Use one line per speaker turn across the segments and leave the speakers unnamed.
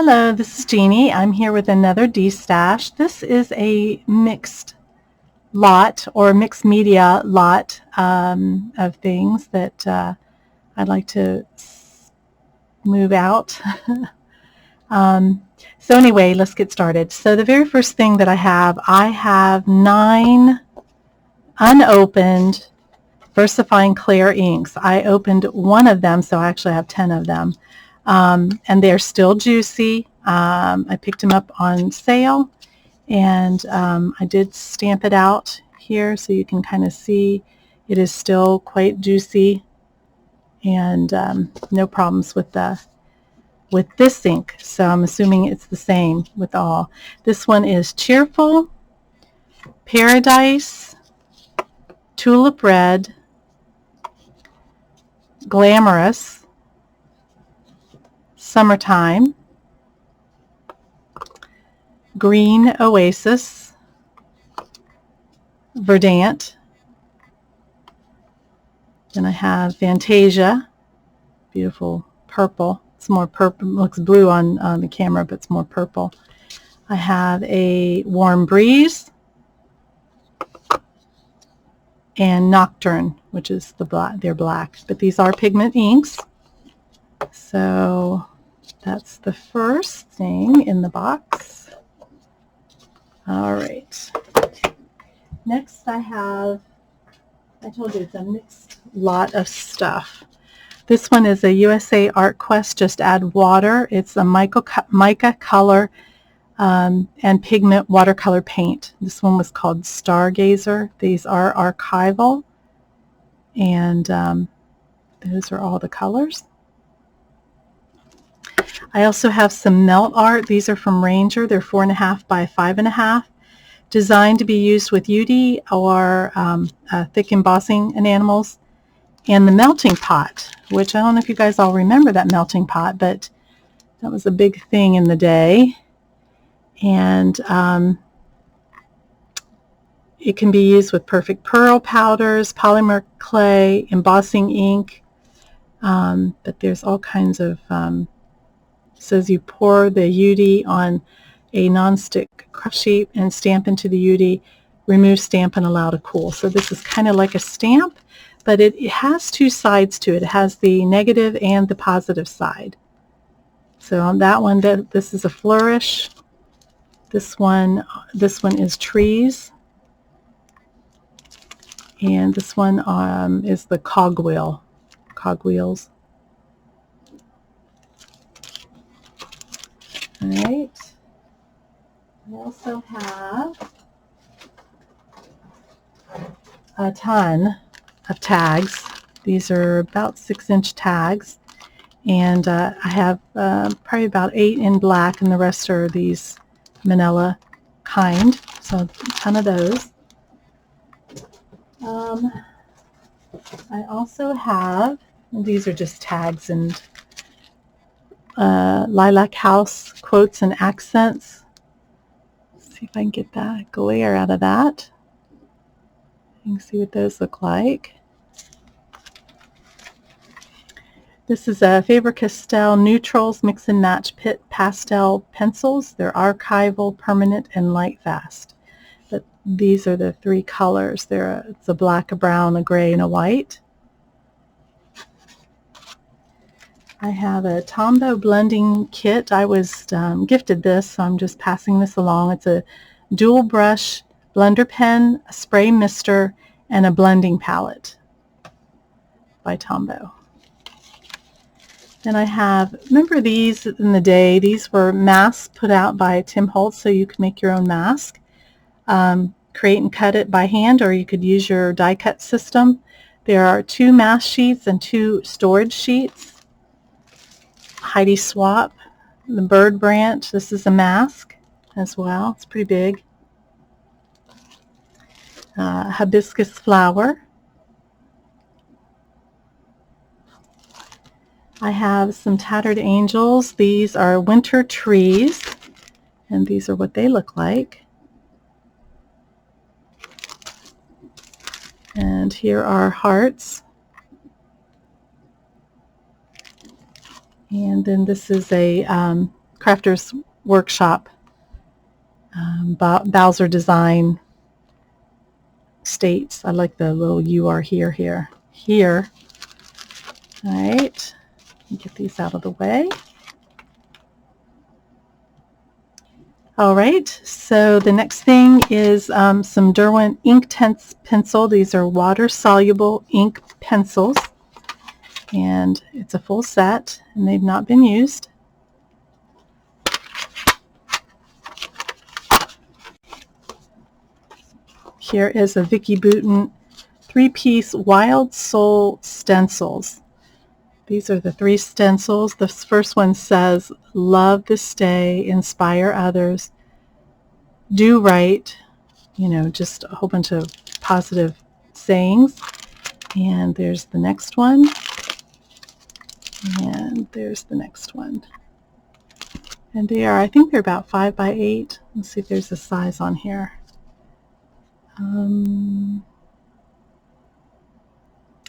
Hello, this is Jeannie. I'm here with another Destash. This is a mixed lot or mixed media lot of things that I'd like to move out. So anyway, let's get started. So the very first thing that I have 9 unopened VersaFine Clear inks. I opened one of them, so I actually have 10 of them. And they're still juicy. I picked them up on sale, and I did stamp it out here so you can kind of see it is still quite juicy, and no problems with this ink. So I'm assuming it's the same with all. This one is Cheerful, Paradise, Tulip Red, Glamorous, Summertime, Green Oasis, Verdant. Then I have Fantasia, beautiful purple. It's more purple, looks blue on the camera, but it's more purple. I have a Warm Breeze and Nocturne, which is the black. They're black, but these are pigment inks. So that's the first thing in the box. All right. Next I told you it's a mixed lot of stuff. This one is a USA Art Quest Just Add Water. It's a mica color and pigment watercolor paint. This one was called Stargazer. These are archival, and those are all the colors. I also have some melt art. These are from Ranger. They're 4.5 by 5.5, designed to be used with UD or thick embossing enamels. And the melting pot, which I don't know if you guys all remember that melting pot, but that was a big thing in the day. And it can be used with perfect pearl powders, polymer clay, embossing ink, but there's all kinds of says you pour the UD on a nonstick craft sheet and stamp into the UD, remove stamp and allow to cool. So this is kind of like a stamp, but it has 2 sides to it. It has the negative and the positive side. So on that one, this is a flourish. This one is trees, and this one is the cogwheels. All right. I also have a ton of tags. These are about 6-inch tags, and I have probably about 8 in black, and the rest are these manila kind, so a ton of those. I also have, and these are just tags, and Lilac House quotes and accents. Let's see if I can get that glare out of that. You can see what those look like. This is a Faber-Castell Neutrals Mix and Match Pit Pastel Pencils. They're archival, permanent, and light fast. But these are the 3 colors. It's a black, a brown, a gray, and a white. I have a Tombow blending kit. I was gifted this, so I'm just passing this along. It's a dual brush blender pen, a spray mister, and a blending palette by Tombow. Then I have, remember these in the day, these were masks put out by Tim Holtz, so you could make your own mask. Create and cut it by hand, or you could use your die cut system. There are 2 mask sheets and 2 storage sheets. Heidi Swap, the bird branch. This is a mask as well. It's pretty big. Hibiscus flower. I have some Tattered Angels. These are winter trees, and these are what they look like. And here are hearts. And then this is a Crafter's Workshop, Bowser Design States. I like the little "you are here." All right, get these out of the way. All right, so the next thing is some Derwent Inktense pencil. These are water-soluble ink pencils, and it's a full set, and they've not been used. Here is a Vicki Boutin 3-piece Wild Soul stencils. These are the 3 stencils. The first one says, "Love this day, inspire others, do right," just a whole bunch of positive sayings. And there's the next one. And there's the next one. And I think they're about 5 by 8. Let's see if there's a size on here.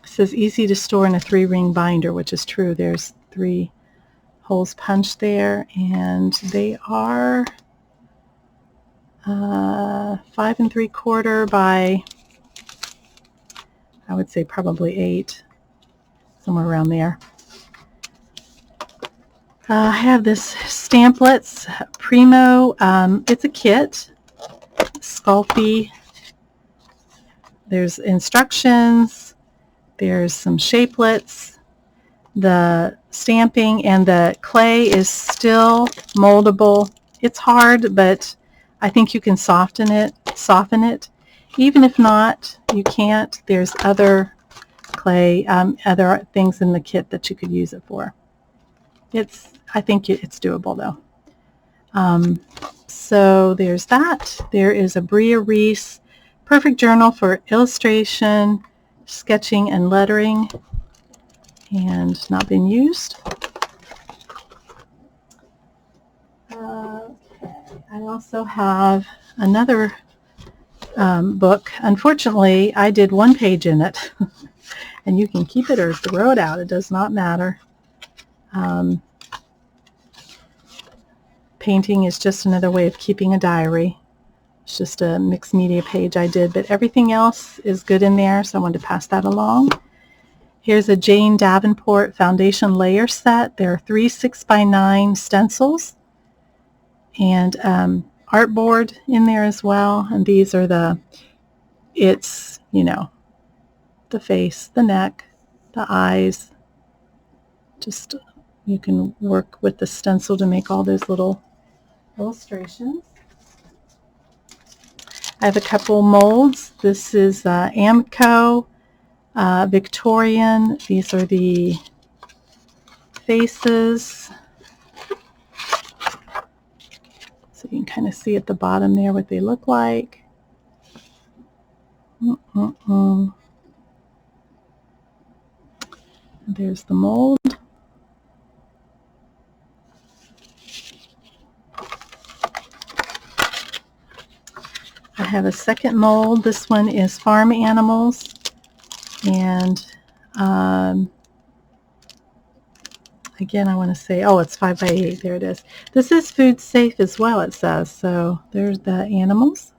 It says easy to store in a 3-ring binder, which is true. There's 3 holes punched there, and they are 5 3/4 by, I would say probably 8, somewhere around there. I have this Stamplets Primo. It's a kit, Sculpey. There's instructions. There's some shapelets. The stamping and the clay is still moldable. It's hard, but I think you can soften it. Even if not, you can't. There's other clay, other things in the kit that you could use it for. I think it's doable though. So there's that. There is a Bria Reese Perfect Journal for illustration, sketching, and lettering, and not been used. I also have another book. Unfortunately, I did 1 page in it, and you can keep it or throw it out. It does not matter. Painting is just another way of keeping a diary. It's just a mixed media page I did, but everything else is good in there, so I wanted to pass that along. Here's a Jane Davenport foundation layer set. There are 3 6x9 stencils and artboard in there as well. And these are the face, the neck, the eyes. Just you can work with the stencil to make all those little illustrations. I have a couple molds. This is Amco Victorian. These are the faces. So you can kind of see at the bottom there what they look like. There's the mold. I have a second mold. This one is farm animals, and again, I want to say, it's 5 by 8. There it is. This is food safe as well, it says. So there's the animals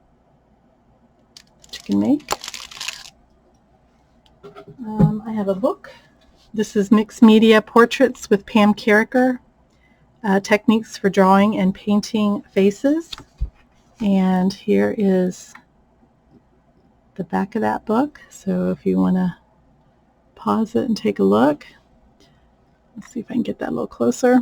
that you can make. I have a book. This is Mixed Media Portraits with Pam Carricker, Techniques for Drawing and Painting Faces. And here is the back of that book. So if you want to pause it and take a look. Let's see if I can get that a little closer.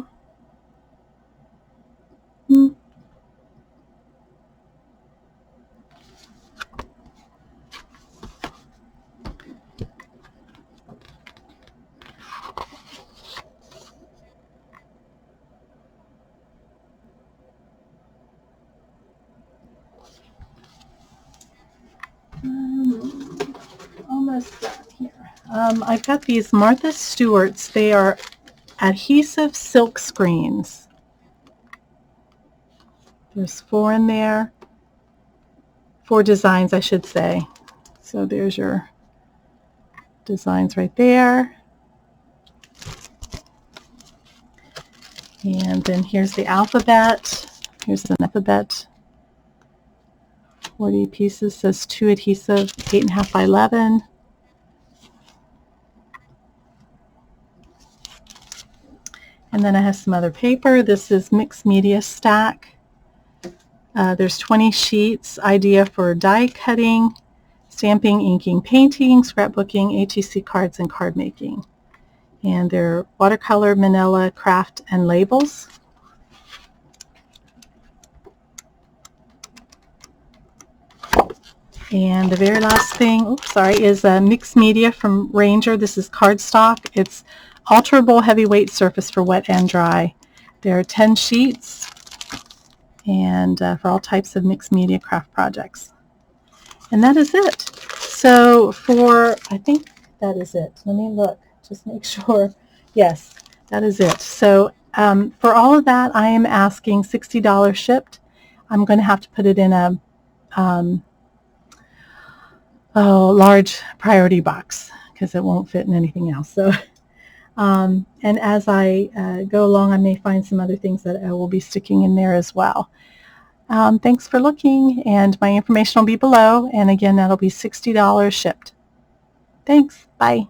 Almost done here. I've got these Martha Stewart's. They are adhesive silk screens. There's 4 in there. 4 designs, I should say. So there's your designs right there. And then here's the alphabet. Here's an alphabet. 40 pieces, says 2 adhesive, 8.5 by 11. And then I have some other paper. This is mixed media stack. There's 20 sheets, idea for die cutting, stamping, inking, painting, scrapbooking, ATC cards, and card making. And they're watercolor, manila, craft, and labels. And the very last thing, is mixed media from Ranger. This is cardstock. It's alterable heavyweight surface for wet and dry. There are 10 sheets, and for all types of mixed media craft projects. And that is it. So I think that is it. Let me look, just make sure. Yes, that is it. So for all of that, I am asking $60 shipped. I'm going to have to put it in a large priority box because it won't fit in anything else. So, and as I go along, I may find some other things that I will be sticking in there as well. Thanks for looking, and my information will be below, and again, that'll be $60 shipped. Thanks. Bye.